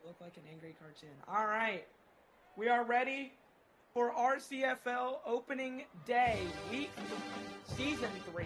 Look like an angry cartoon. All right. We are ready for RCFL opening day, week season 3.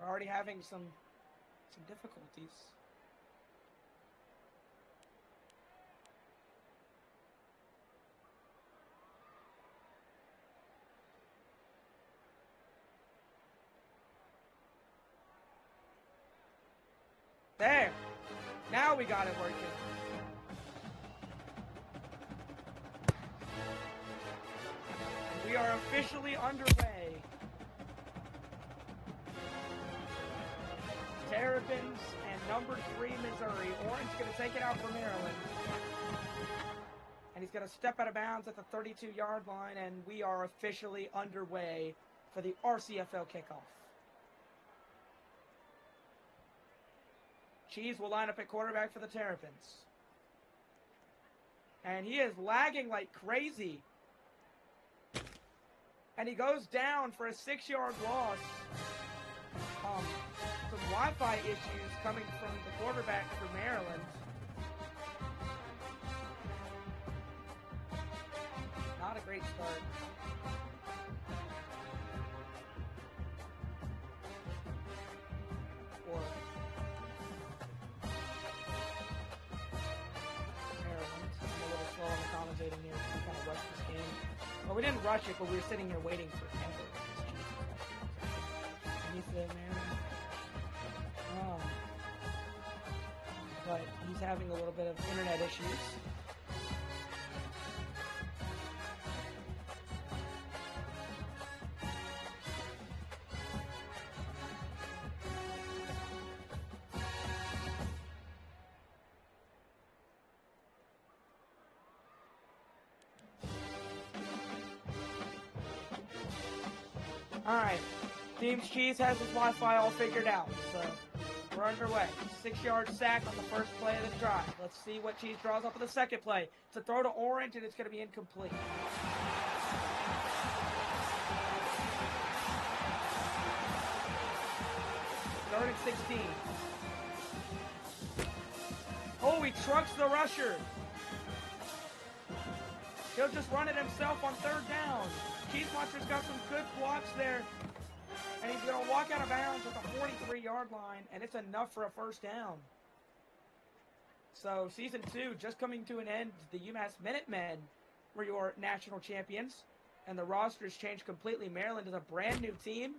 We're already having some difficulties. There. Now we got it working. We are officially underway. Terrapins and number 3 Missouri. Orange going to take it out for Maryland. And he's going to step out of bounds at the 32-yard line, and we are officially underway for the RCFL kickoff. Cheese will line up at quarterback for the Terrapins. And he is lagging like crazy. And he goes down for a 6-yard loss. Some Wi-Fi issues coming from the quarterback for Maryland. Not a great start. For Maryland. I'm a little slow on the commentating here. We kind of rushed this game. Well, we didn't rush it, but we were sitting here waiting for forever. Beneath the Maryland. But he's having a little bit of internet issues. All right, Teams Cheese has his Wi-Fi all figured out, so we're underway. 6-yard sack on the first play of the drive. Let's see what Cheese draws up for the second play. It's a throw to Orange, and it's going to be incomplete. Third and 16. Oh, he trucks the rusher. He'll just run it himself on third down. Cheese Monster's got some good blocks there. And he's going to walk out of bounds at the 43-yard line, and it's enough for a first down. So, Season 2 just coming to an end. The UMass Minutemen were your national champions, and the roster's changed completely. Maryland is a brand new team.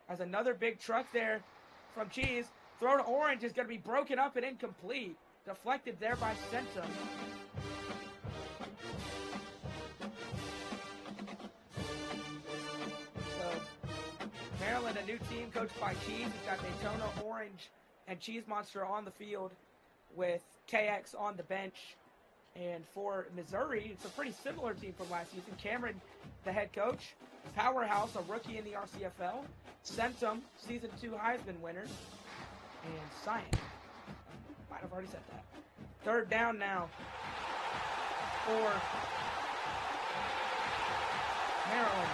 As another big truck there from Cheese. Throw to Orange is going to be broken up and incomplete. Deflected there by Centum. Maryland, a new team coached by Cheese. He's got Daytona, Orange, and Cheese Monster on the field with KX on the bench. And for Missouri, it's a pretty similar team from last season. Cameron, the head coach. Powerhouse, a rookie in the RCFL. Centum, Season 2 Heisman winner. And Cyan. Might have already said that. Third down now for Maryland.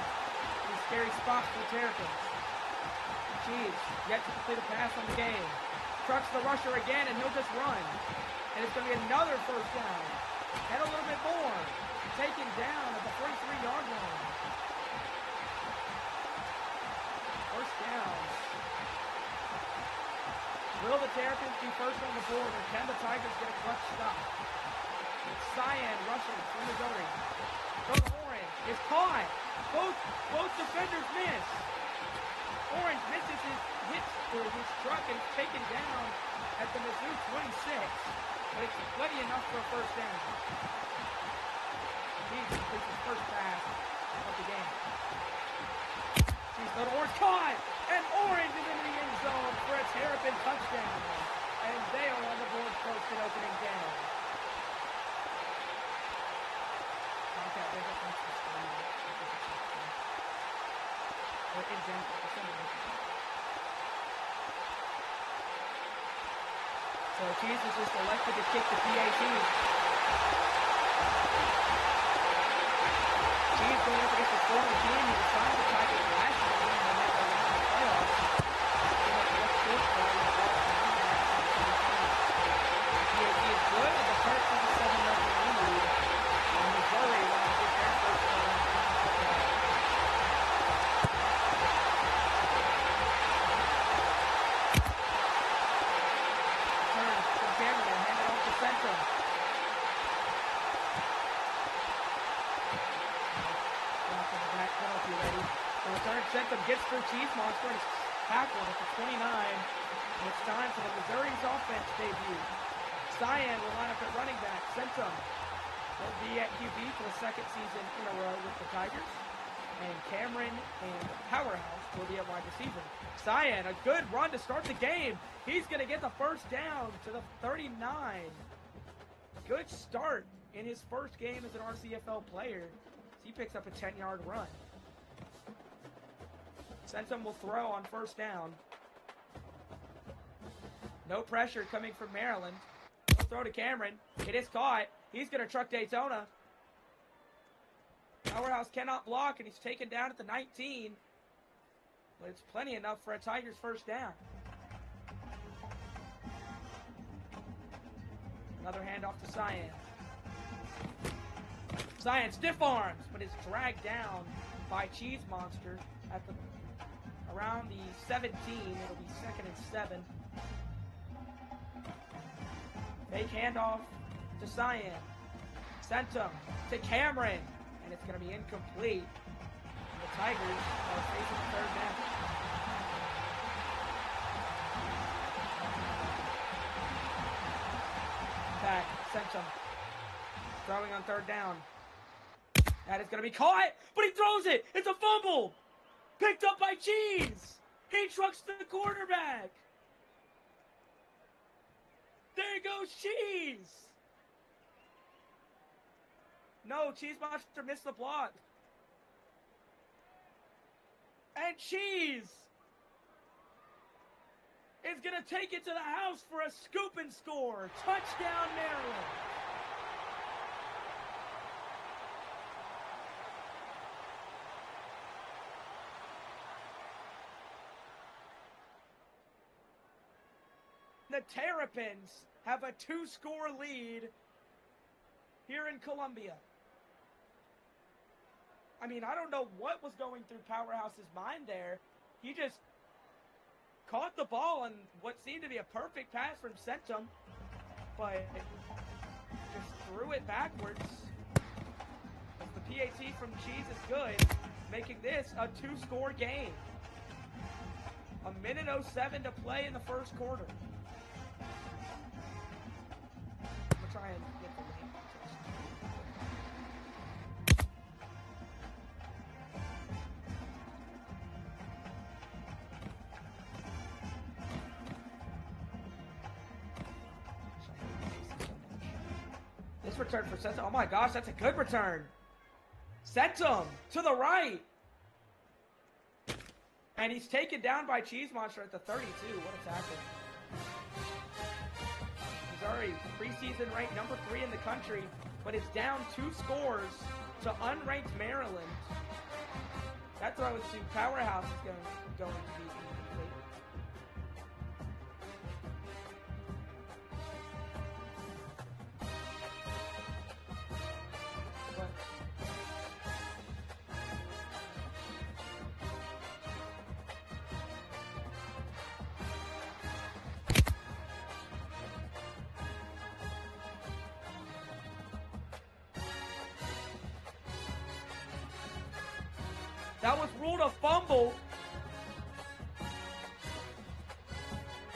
These scary spots for the Terrapins. Cheese yet to complete a pass on the game. Trucks the rusher again, and he'll just run. And it's going to be another first down. And a little bit more. Taken down at the 43-yard line. First down. Will the Terrapins be first on the board, or can the Tigers get a clutch stop? Cyan rushing from Missouri. Goes Orange. Is caught. Both defenders miss. Orange misses his hits or his truck and is taken down at the Mizzou 26. But it's plenty enough for a first down. He completes his first pass of the game. touchdown. And Dale on the board post and opening down. So Cheese was just elected to kick the PAT. Cheese going up against the former team. He was trying to tie it last year when they made their run in the playoffs. PAT is good, and the Turks is a 7-0 lead. And Missouri want to get their first one in football. Turn from Cameron and hand it off to Centrum. Back penalty ready. The return Centrum gets through Cheese Monster and is tackled at the 29. And it's time for the Missouri's offense debut. Cyan will line up at running back. Centrum will be at QB for the second season in a row with the Tigers. And Cameron and Powerhouse will be at wide receiver. Cyan, a good run to start the game. He's going to get the first down to the 39. Good start in his first game as an Rcfl player. He picks up a 10-yard run. Centum will throw on first down. No pressure coming from Maryland. He'll throw to Cameron. It is caught. He's going to truck Daytona. Powerhouse cannot block, and he's taken down at the 19. But it's plenty enough for a Tigers first down. Another handoff to Cyan. Cyan stiff arms, but is dragged down by Cheese Monster at the around the 17. It'll be 2nd and 7. Fake handoff to Cyan. Centum to Cameron, and it's going to be incomplete. And the Tigers are facing the third down. Back, Centum throwing on third down. That is going to be caught, but he throws it. It's a fumble. Picked up by Cheese. He trucks the quarterback. There goes Cheese. No, Cheese Monster missed the block. And Cheese is going to take it to the house for a scoop and score. Touchdown, Maryland. The Terrapins have a 2-score lead here in Columbia. I mean, I don't know what was going through Powerhouse's mind there. He just caught the ball on what seemed to be a perfect pass from Centum, but just threw it backwards. As the PAT from Cheese is good, making this a 2-score game. 1:07 to play in the first quarter. Try and get the lane. This return for Centum. Oh my gosh, that's a good return. Centum to the right. And he's taken down by Cheese Monster at the 32. What a tackle. Missouri, preseason ranked number 3 in the country, but is down 2 scores to unranked Maryland. That throw to Powerhouse is going to be incomplete. That was ruled a fumble.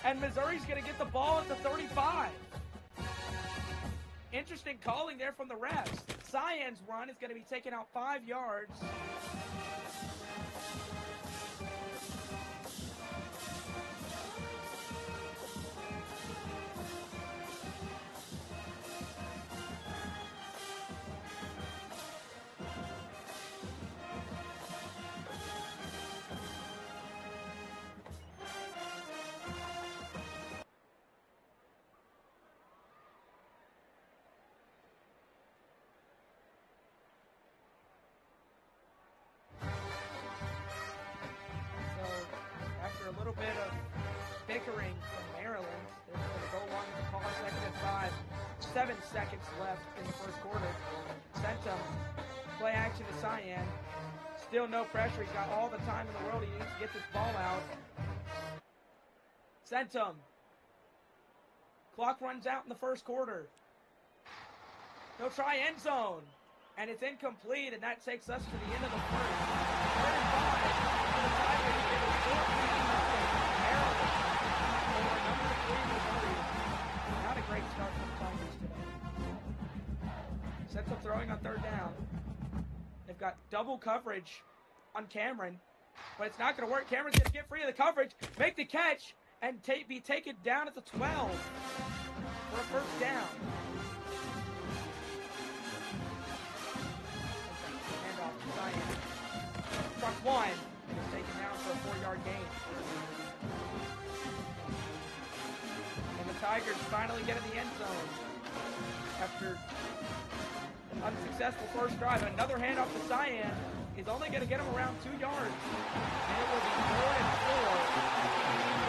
And Missouri's going to get the ball at the 35. Interesting calling there from the refs. Cyan's run is going to be taken out 5 yards. bickering from Maryland. They're going to go along with the call, 2nd and 5. 7 seconds left in the first quarter. Centum, play action to Cyan. Still no pressure. He's got all the time in the world he needs to get this ball out. Centum. Clock runs out in the first quarter. They'll try end zone. And it's incomplete, and that takes us to the end of the first. 3rd and 5. For the Tigers, it is 14-0. Maryland over number 3 Missouri. Not a great start for the Tigers today. Centum throwing on 3rd down. They've got double coverage on Cameron, but it's not going to work. Cameron's going to get free of the coverage, make the catch, and be taken down at the 12 for a first down. Handoff to Cyan. Truck 1 is taken down for a 4-yard gain. And the Tigers finally get in the end zone after an unsuccessful first drive. Another handoff to Cyan is only going to get him around 2 yards. And it will be 4th and 4.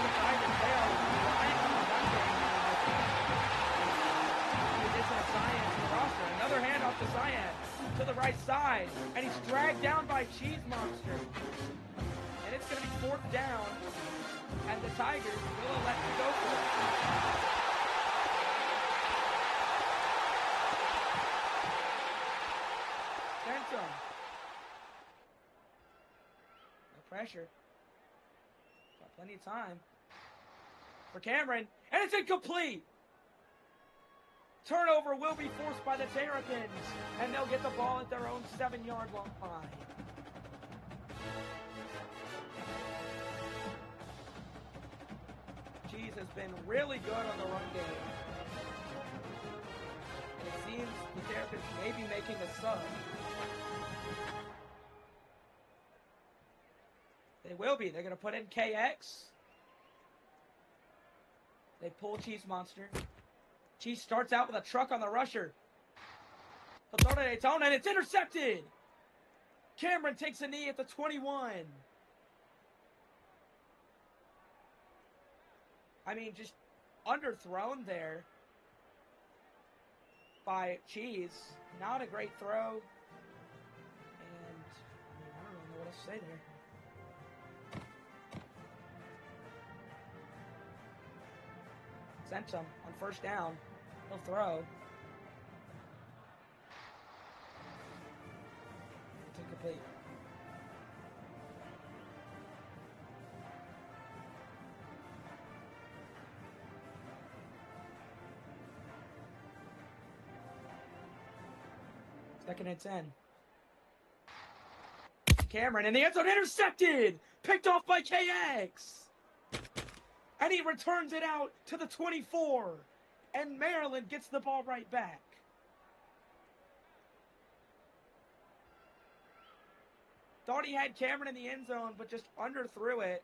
The Tigers fail. Relying on the run game. The addition of Cyan to the roster. Another handoff to Cyan to the right side. And he's dragged down by Cheese Monster. And it's going to be 4th down. And the Tigers will elect to go for it. Centum. No pressure. Got plenty of time for Cameron. And it's incomplete. Turnover will be forced by the Terrapins. And they'll get the ball at their own 7-yard line. Cheese has been really good on the run game. And it seems the Terrapins may be making a sub. They will be. They're going to put in KX. They pull Cheese Monster. Cheese starts out with a truck on the rusher. He'll throw to Daytona, and it's intercepted. Cameron takes a knee at the 21. I mean, just underthrown there by Cheese. Not a great throw. And I don't know what else to say there. Centum on first down. He'll throw. It's incomplete. Second and 10. Cameron in the end zone, intercepted! Picked off by KX! And he returns it out to the 24. And Maryland gets the ball right back. Thought he had Cameron in the end zone, but just underthrew it.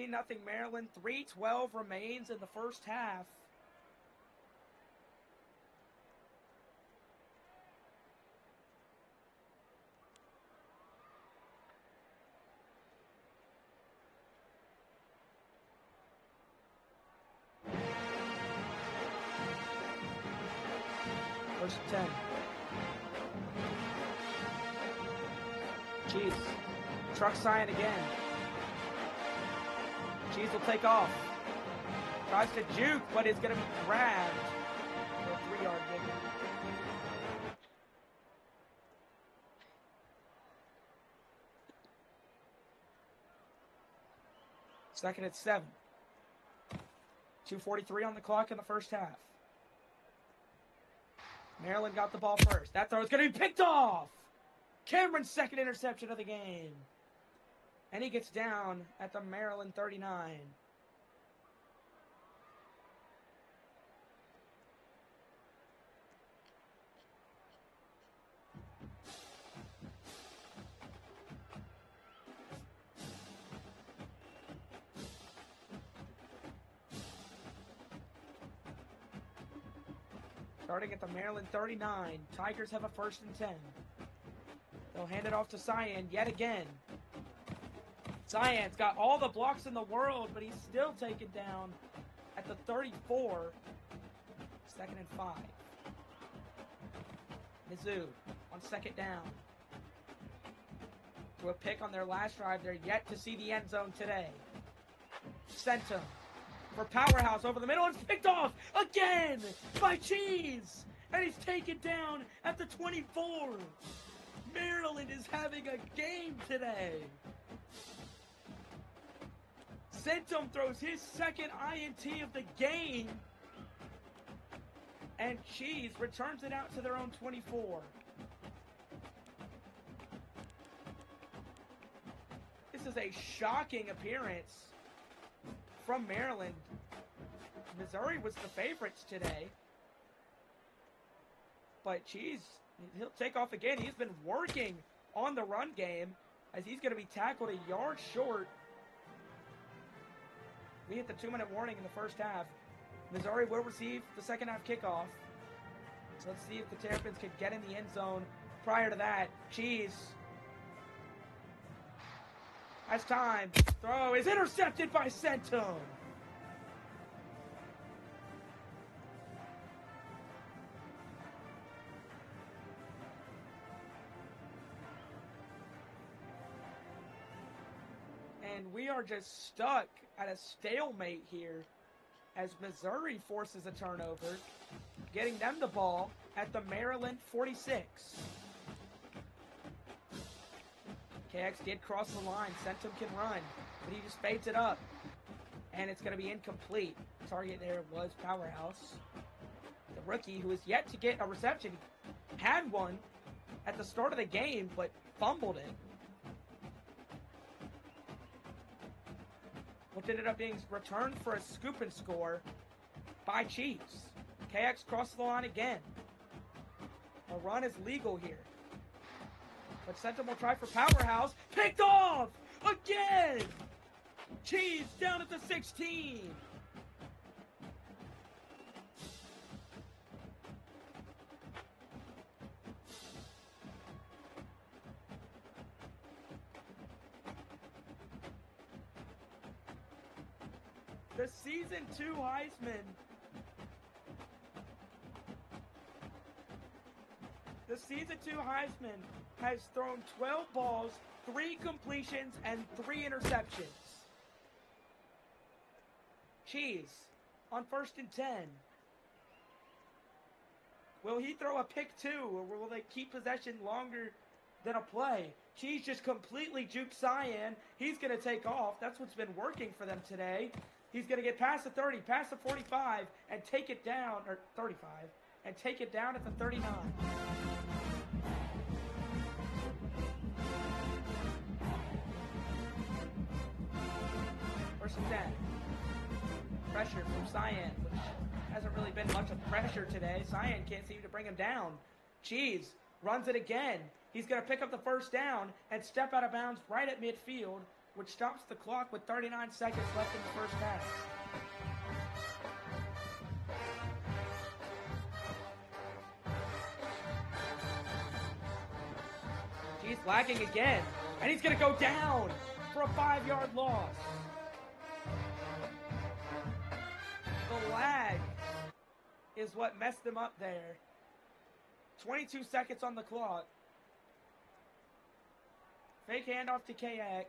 Nothing Maryland. 3:12 remains in the first half. First and 10. Cheese. Truck sign again. Cheese will take off. Tries to juke, but is going to be grabbed for a 3-yard gain. Second and 7. 2:43 on the clock in the first half. Maryland got the ball first. That throw is going to be picked off. Cameron's second interception of the game. And he gets down at the Maryland 39. Starting at the Maryland 39. Tigers have a 1st and 10. They'll hand it off to Cyan yet again. Cyan's got all the blocks in the world, but he's still taken down at the 34. 2nd and 5. Mizzou on 2nd down. To a pick on their last drive. They're yet to see the end zone today. Sent him for Powerhouse over the middle. It's picked off again by Cheese. And he's taken down at the 24. Maryland is having a game today. Centum throws his 2nd INT of the game. And Cheese returns it out to their own 24. This is a shocking appearance from Maryland. Missouri was the favorites today. But Cheese, he'll take off again. He's been working on the run game as he's going to be tackled a yard short. We hit the 2-minute warning in the first half. Missouri will receive the second half kickoff. So let's see if the Terrapins can get in the end zone. Prior to that, Cheese has time. Throw is intercepted by Centum. And we are just stuck at a stalemate here as Missouri forces a turnover, getting them the ball at the Maryland 46. KX did cross the line. Centum can run, but he just fades it up. And it's going to be incomplete. Target there was Powerhouse. The rookie who is yet to get a reception. Had one at the start of the game, but fumbled it. What ended up being returned for a scoop and score by Chiefs. KX crosses the line again. A run is legal here. But Centum will try for Powerhouse. Picked off again! Cheese down at the 16. The Season 2 Heisman. The Season 2 Heisman has thrown 12 balls, 3 completions, and 3 interceptions. Cheese on 1st and 10. Will he throw a pick too, or will they keep possession longer than a play? Cheese just completely juked Cyan. He's going to take off. That's what's been working for them today. He's going to get past the 30, past the 45, and take it down, or 35, and take it down at the 39. First and 10. Pressure from Cyan, which hasn't really been much of pressure today. Cyan can't seem to bring him down. Cheese runs it again. He's going to pick up the first down and step out of bounds right at midfield, which stops the clock with 39 seconds left in the first half. He's lagging again, and he's going to go down for a 5-yard loss. The lag is what messed them up there. 22 seconds on the clock. Fake handoff to KX.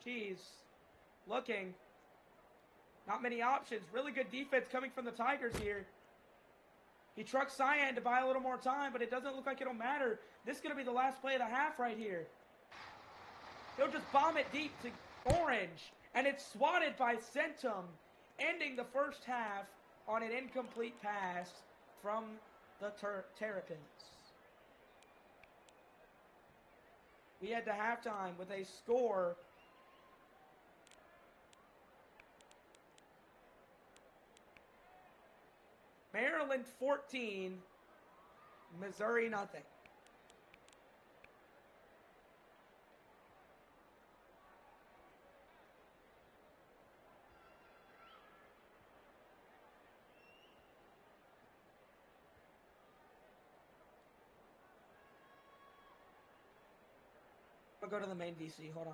Cheese looking. Not many options. Really good defense coming from the Tigers here. He trucks Cyan to buy a little more time, but it doesn't look like it'll matter. This is going to be the last play of the half right here. He'll just bomb it deep to Orange, and it's swatted by Centum, ending the first half on an incomplete pass from the Terrapins. We head to halftime with a score Maryland 14, Missouri nothing. I'll go to the main VC. Hold on.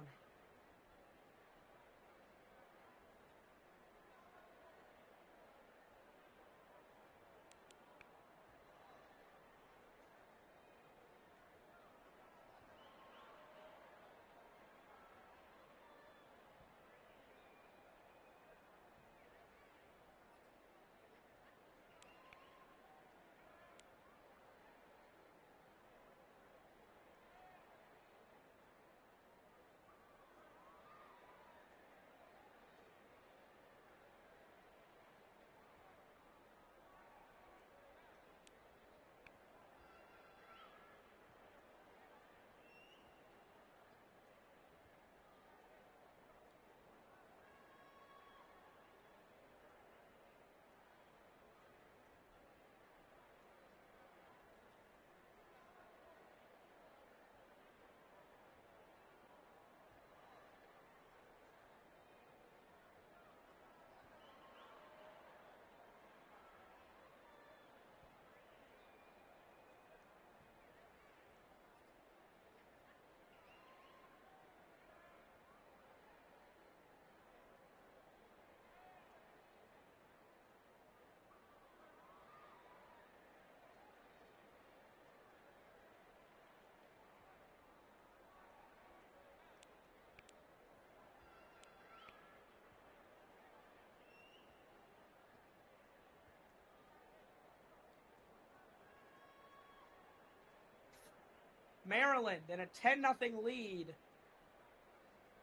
Maryland in a 10-0 lead,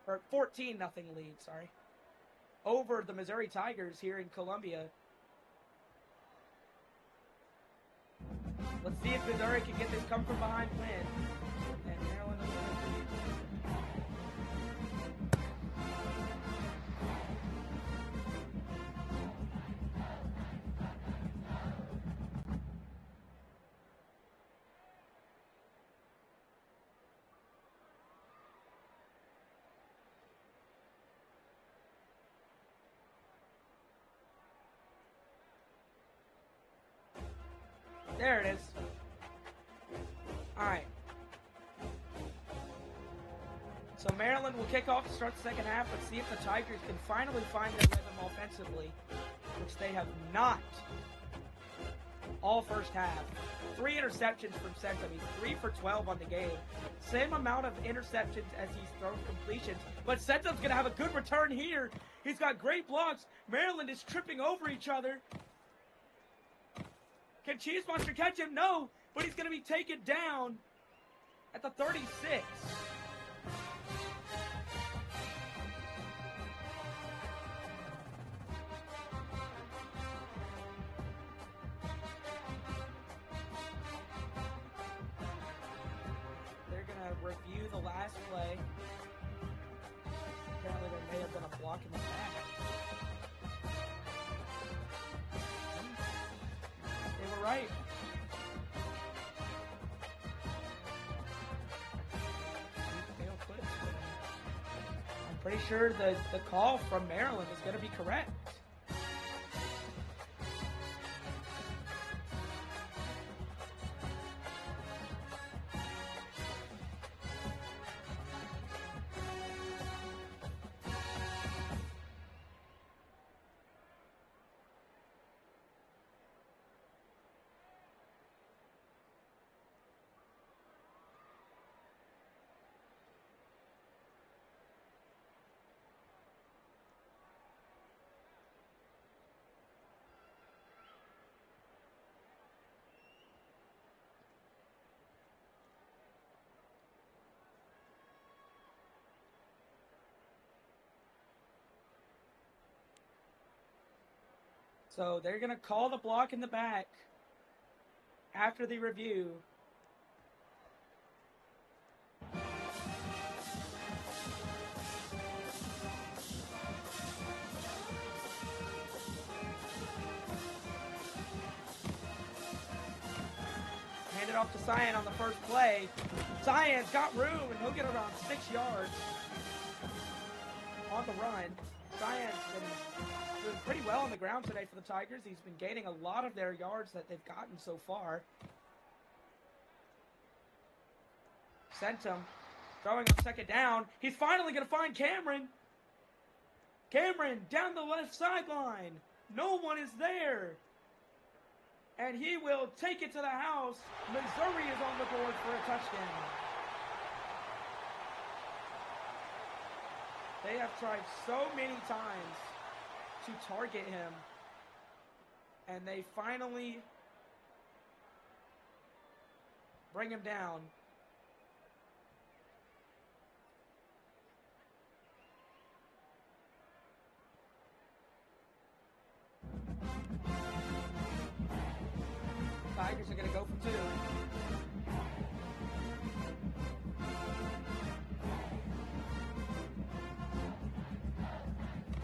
or 14-0 lead, sorry, over the Missouri Tigers here in Columbia. Let's see if Missouri can get this come from behind win. And Maryland is going to There it is. All right. So Maryland will kick off to start the second half. Let's see if the Tigers can finally find their rhythm offensively, which they have not all first half. 3 interceptions from Centum. He's 3 for 12 on the game. Same amount of interceptions as he's thrown completions. But Centum's going to have a good return here. He's got great blocks. Maryland is tripping over each other. Can Cheese Monster catch him? No, but he's going to be taken down at the 36. They're going to review the last play. Apparently there may have been a block in the back. They were right. I'm pretty sure the call from Maryland is going to be correct. So they're going to call the block in the back after the review. Hand it off to Cyan on the first play. Cyan's got room, and he'll get around 6 yards on the run. Cyan's been doing pretty well on the ground today for the Tigers. He's been gaining a lot of their yards that they've gotten so far. Centum Throwing on second down. He's finally going to find Cameron. Cameron down the left sideline. No one is there. And he will take it to the house. Missouri is on the board for a touchdown. They have tried so many times to target him. And they finally bring him down. Tigers are going to go for 2.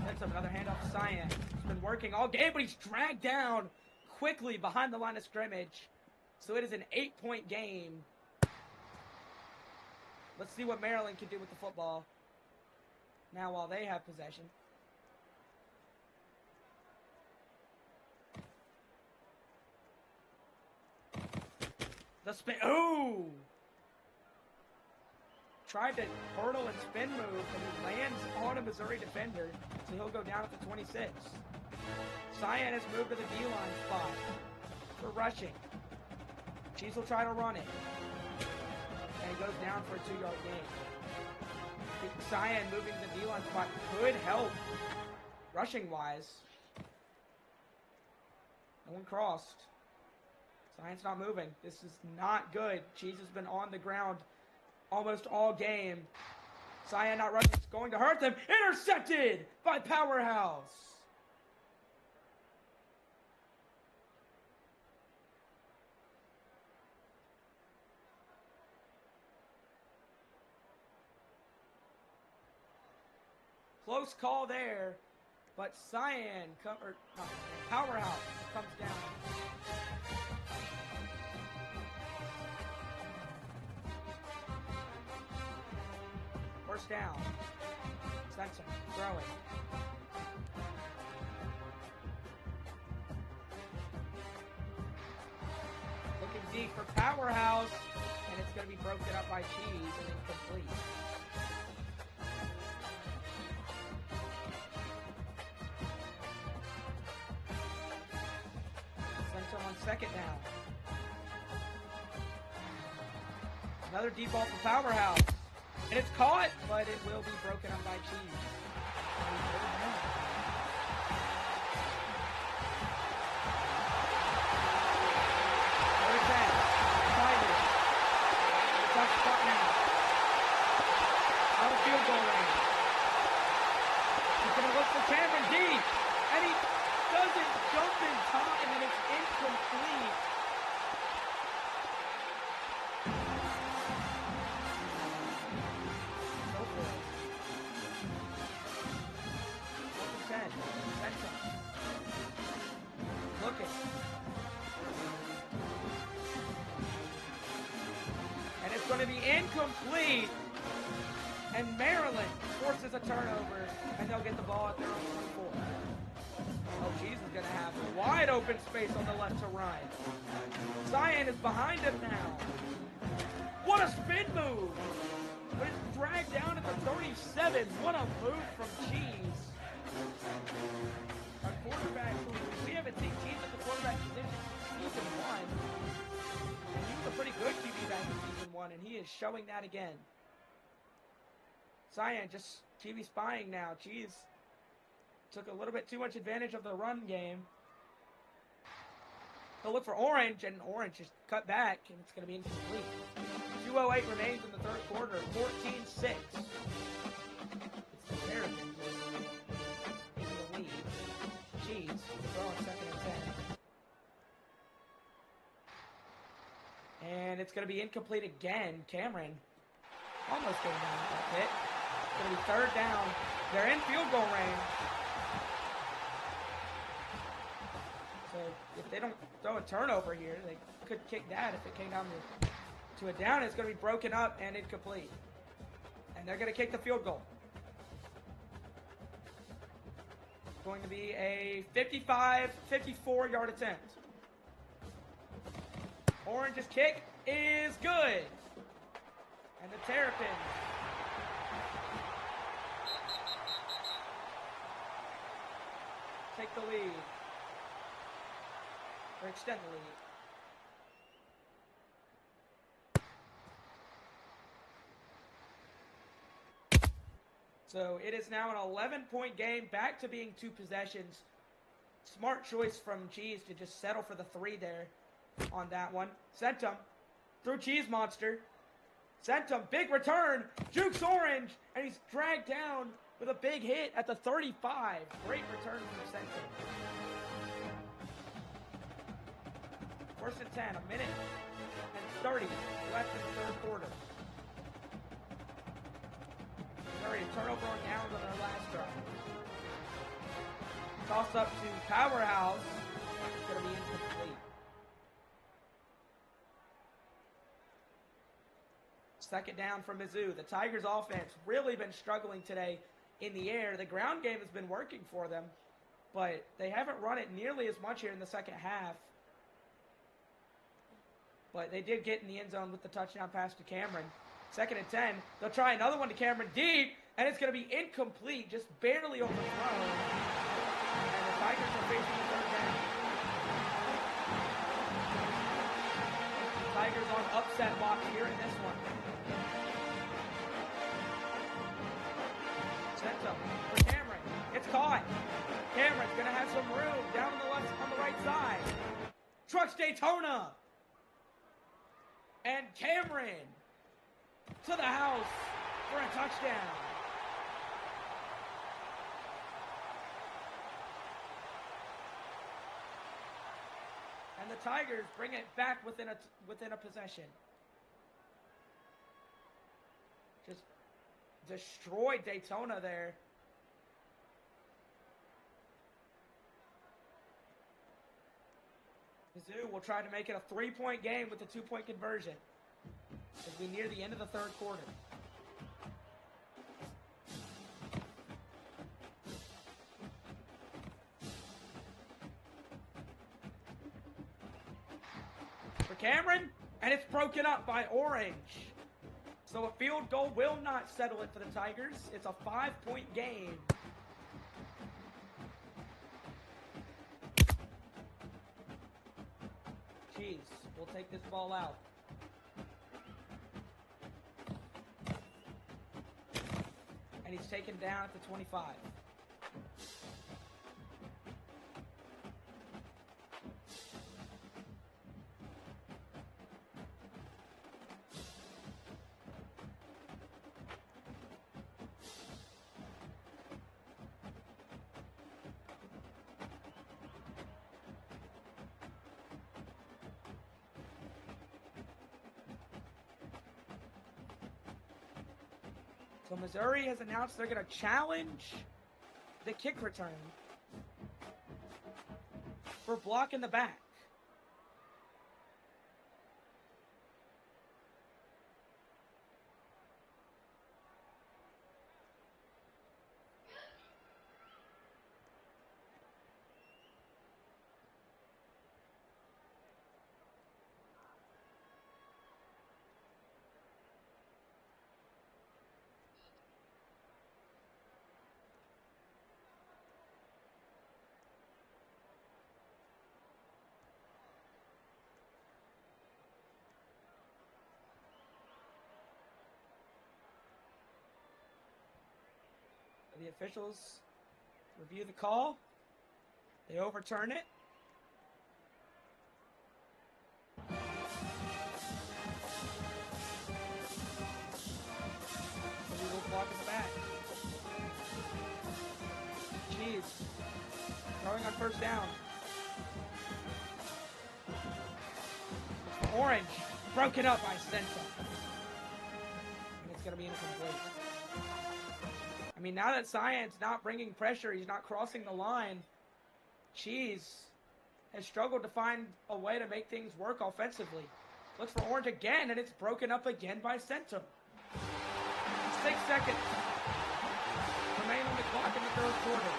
That's another handoff to Cyan. He's been working all game, but he's dragged down quickly behind the line of scrimmage. So it is an 8-point game. Let's see what Maryland can do with the football now while they have possession. The spin. Ooh! Tried to hurdle and spin move, and he lands on a Missouri defender, so he'll go down at the 26. Cyan has moved to the D-line spot for rushing. Cheese will try to run it. And he goes down for a 2-yard gain. I think Cyan moving to the D-line spot could help rushing-wise. No one crossed. Cyan's not moving. This is not good. Cheese has been on the ground almost all game. Cyan not rushing. It's going to hurt them. Intercepted by Powerhouse. Close call there, but Powerhouse comes down. First down. Spencer throwing. Looking deep for Powerhouse, and it's going to be broken up by Cheese and incomplete. Spencer on second down. Another deep ball for Powerhouse. And it's caught, but it will be broken up by Cheese. Third down. Tigers. Tough spot now. Out of field goal range. He's going to look for Cameron deep. And he doesn't jump in time, and it's incomplete. Going to be incomplete, and Maryland forces a turnover, and they'll get the ball at their own 24. Oh, Cheese is going to have a wide open space on the left to run. Cyan is behind him now. What a spin move! But it's dragged down at the 37. What a move from Cheese. Our quarterback, we haven't seen Cheese at the quarterback position since season 1. And he was a pretty good QB back in season 1, and he is showing that again. Cyan just QB spying now. Cheese took a little bit too much advantage of the run game. He'll look for Orange, and Orange is cut back, and it's going to be incomplete. 2:08 remains in the third quarter, 14-6. It's the Americans in the lead. Cheese throwing second and 10. And it's going to be incomplete again. Cameron almost getting down with that hit. It's going to be third down. They're in field goal range. So if they don't throw a turnover here, they could kick that if it came down to a down. It's going to be broken up and incomplete. And they're going to kick the field goal. It's going to be a 54-yard attempt. Orange's kick is good. And the Terrapins take the lead. Or extend the lead. So it is now an 11-point game, back to being 2 possessions. Smart choice from Cheese to just settle for the 3 there on that one. Centum through Cheese Monster. Centum, big return, jukes Orange, and he's dragged down with a big hit at the 35. Great return from Centum. 1st and 10, a minute and 30 left in the 3rd quarter. Missouri, turnover on downs on their last drive. Toss up to Powerhouse. It's going to be incomplete. 2nd down from Mizzou. The Tigers offense really been struggling today in the air. The ground game has been working for them, but they haven't run it nearly as much here in the 2nd half. But they did get in the end zone with the touchdown pass to Cameron. 2nd and 10. They'll try another one to Cameron deep, and it's going to be incomplete, just barely overthrown. And the Tigers are facing the 3rd down. Tigers on upset watch here in this one. Sent up for Cameron. It's caught. Cameron's going to have some room down on the right side. Trucks Daytona. And Cameron to the house for a touchdown. And the Tigers bring it back within a possession. Just destroyed Daytona there. Mizzou will try to make it a 3-point game with a 2-point conversion as we near the end of the 3rd quarter. For Cameron, and it's broken up by Orange. So a field goal will not settle it for the Tigers. It's a 5-point game. Cheese will take this ball out. And he's taken down at the 25. So Missouri has announced they're going to challenge the kick return for block in the back. The officials review the call. They overturn it. Illegal block in the back. Cheese throwing on 1st down. Orange broken up by Senta. And it's going to be incomplete. I mean, now that Cyan's not bringing pressure, he's not crossing the line, Cheese has struggled to find a way to make things work offensively. Looks for Orange again, and it's broken up again by Centum. 6 seconds remain on the clock in the 3rd quarter.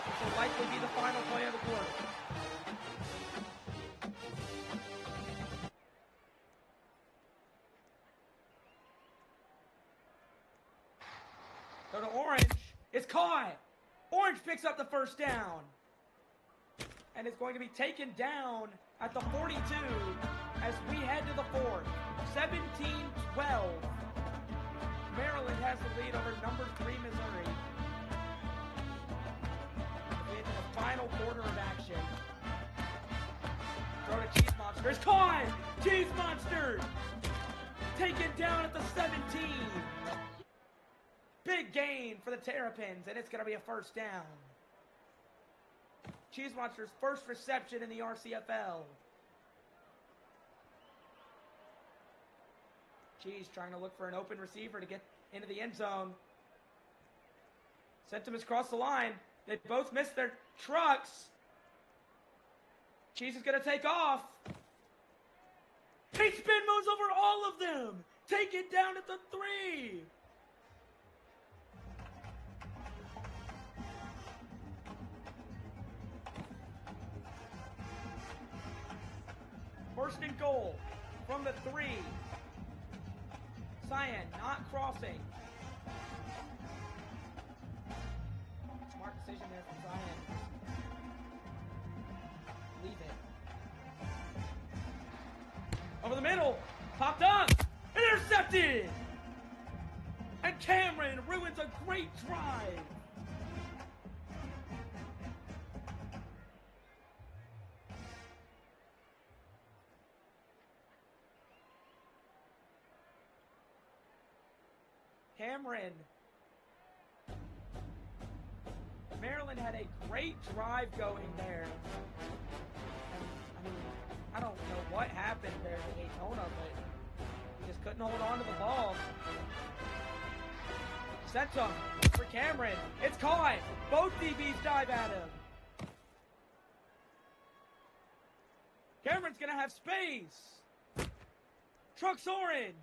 This will likely be the final play of the quarter. Go to Orange. It's caught. Orange picks up the first down. And it's going to be taken down at the 42 as we head to the fourth. 17-12. Maryland has the lead over number 3 Missouri. In the final quarter of action. Throw to Cheese Monster. It's caught! Cheese Monster! Taken down at the 17. Big gain for the Terrapins, and it's going to be a first down. Cheese Monster's first reception in the Rcfl. Cheese trying to look for an open receiver to get into the end zone. Sent him across the line. They both missed their trucks. Cheese is going to take off. He spin moves over all of them. Take it down at the 3. First and goal from the 3. Cyan not crossing. Smart decision there from Cyan. Leave it. Over the middle. Popped up. Intercepted. And Cameron ruins a great drive. Cameron. Maryland had a great drive going there. I don't know what happened there to Daytona, but he just couldn't hold on to the ball. Sent him for Cameron. It's caught. Both DBs dive at him. Cameron's going to have space. Trucks orange.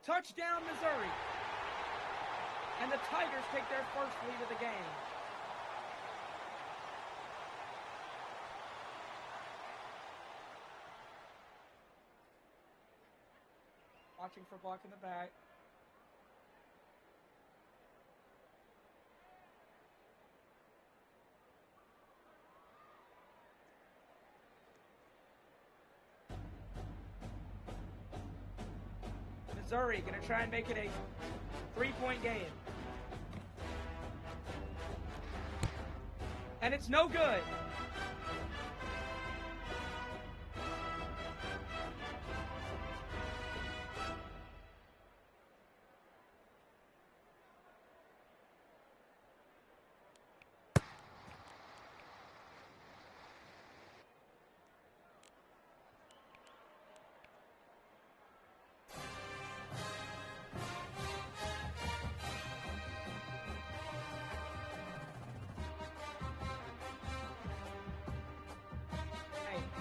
Touchdown, Missouri. And the Tigers take their first lead of the game. Watching for block in the back. Missouri going to try and make it a 3-point game. And it's no good.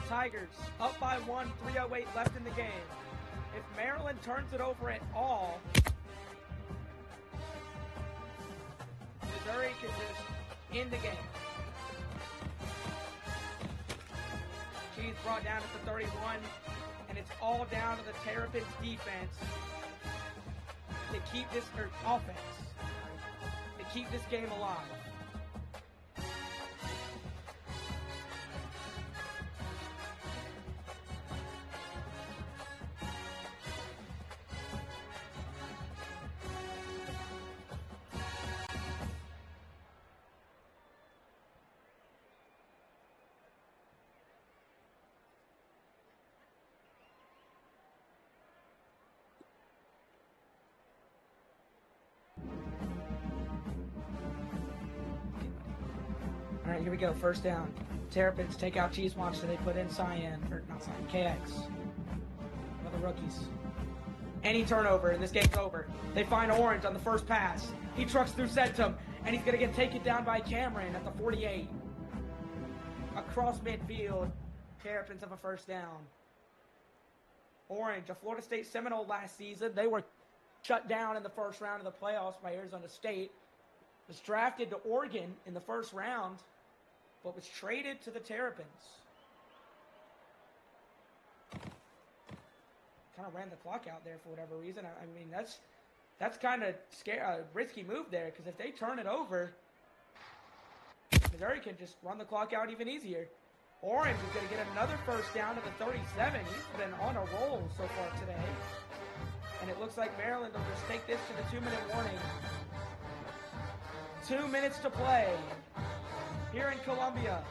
Tigers up by 1, 3:08 left in the game. If Maryland turns it over at all, Missouri can just end the game. Cheese brought down at the 31, and it's all down to the Terrapins defense to keep this offense, to keep this game alive. All right, here we go. First down. Terrapins take out Cheese Monster. They put in Cyan, or not Cyan, KX. One of the rookies. Any turnover, and this game's over. They find Orange on the first pass. He trucks through Centum, and he's going to get taken down by Cameron at the 48. Across midfield, Terrapins have a first down. Orange, a Florida State Seminole last season. They were shut down in the first round of the playoffs by Arizona State. Was drafted to Oregon in the first round, but was traded to the Terrapins. kind of ran the clock out there for whatever reason. I mean, that's kind of risky move there, because if they turn it over, Missouri can just run the clock out even easier. Orange is going to get another first down to the 37. He's been on a roll so far today. And it looks like Maryland will just take this to the 2-minute warning. 2 minutes to play here in Columbia.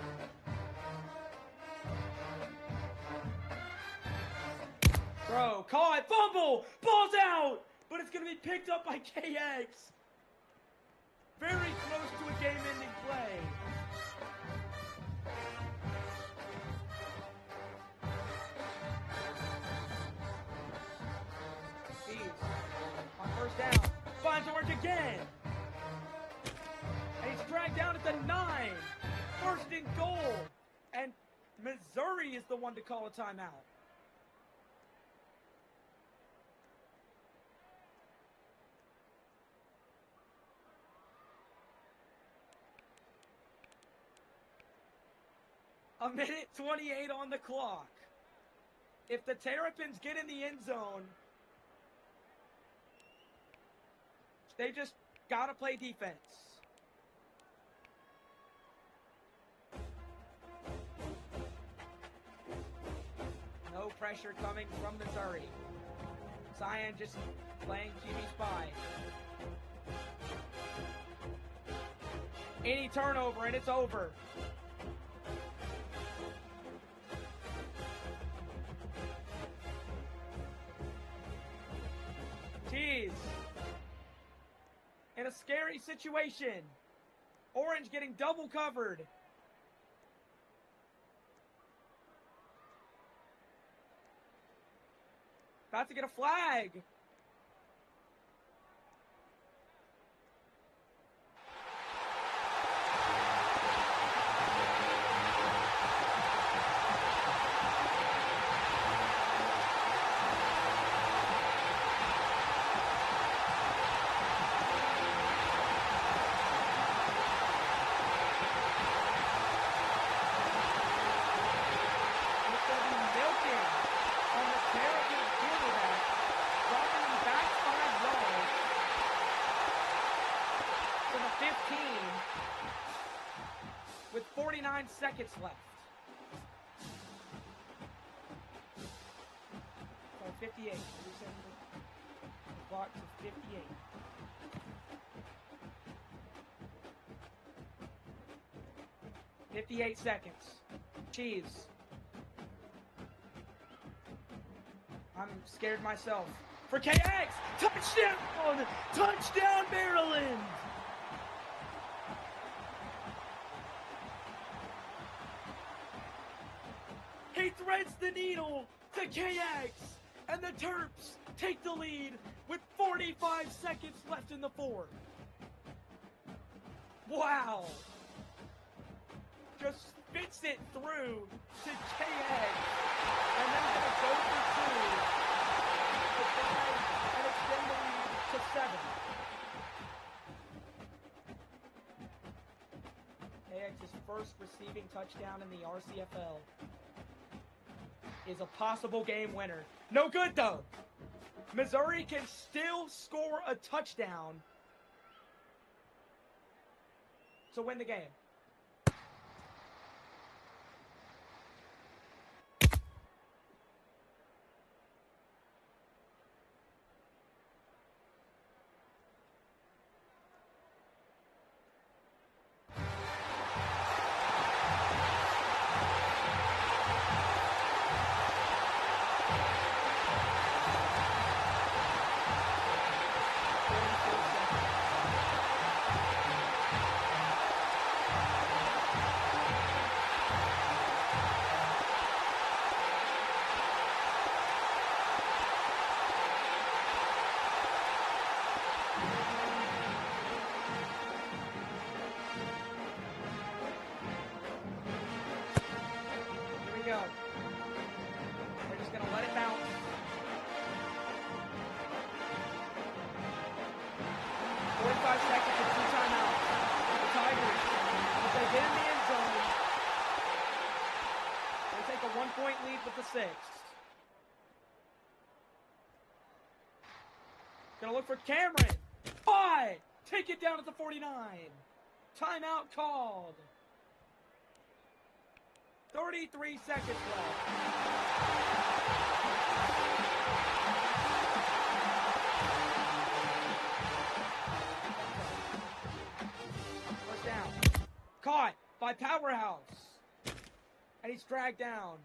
Throw, caught, fumble, ball's out, but it's going to be picked up by KX. Very close to a game-ending play. On first down, finds Orange again. And he's dragged down at the 9. First and goal. And Missouri is the one to call a timeout. A minute 28 on the clock. If the Terrapins get in the end zone, they just gotta play defense. No pressure coming from Missouri. Zion just playing QB spy. Any turnover and it's over. Jeez. In a scary situation. Orange getting double covered. About to get a flag. With 49 seconds left. So 58. Clock to 58. $58 seconds. Cheese. I'm scared myself. For KX! Touchdown! Touchdown, Maryland! He threads the needle to KX, and the Terps take the lead with 45 seconds left in the fourth. Wow. Just spits it through to KX, and then going to go for 2 to try and extend the lead to 7. KX's first receiving touchdown in the Rcfl. Is a possible game winner. No good, though. Missouri can still score a touchdown to win the game. Go. They're just going to let it bounce. 45 seconds and 2 timeouts. The Tigers, if they get in the end zone, they take a 1-point lead with the 6th. Gonna look for Cameron. High. Take it down at the 49. Timeout called. 33 seconds left. First down. Caught by Powerhouse. And he's dragged down.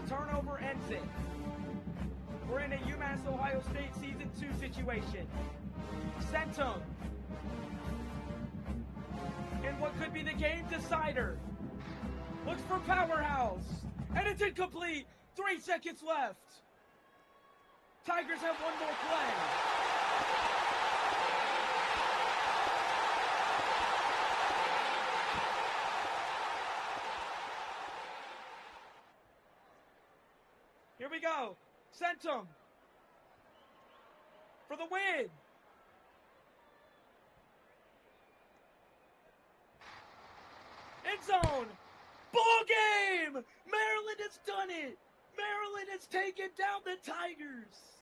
Turnover ends it. We're in a UMass Ohio State Season 2 situation. Centum in what could be the game decider. Looks for Powerhouse. And it's incomplete. 3 seconds left. Tigers have one more play. Here we go. Centum for the win. End zone. Ball game. Maryland has done it. Maryland has taken down the Tigers.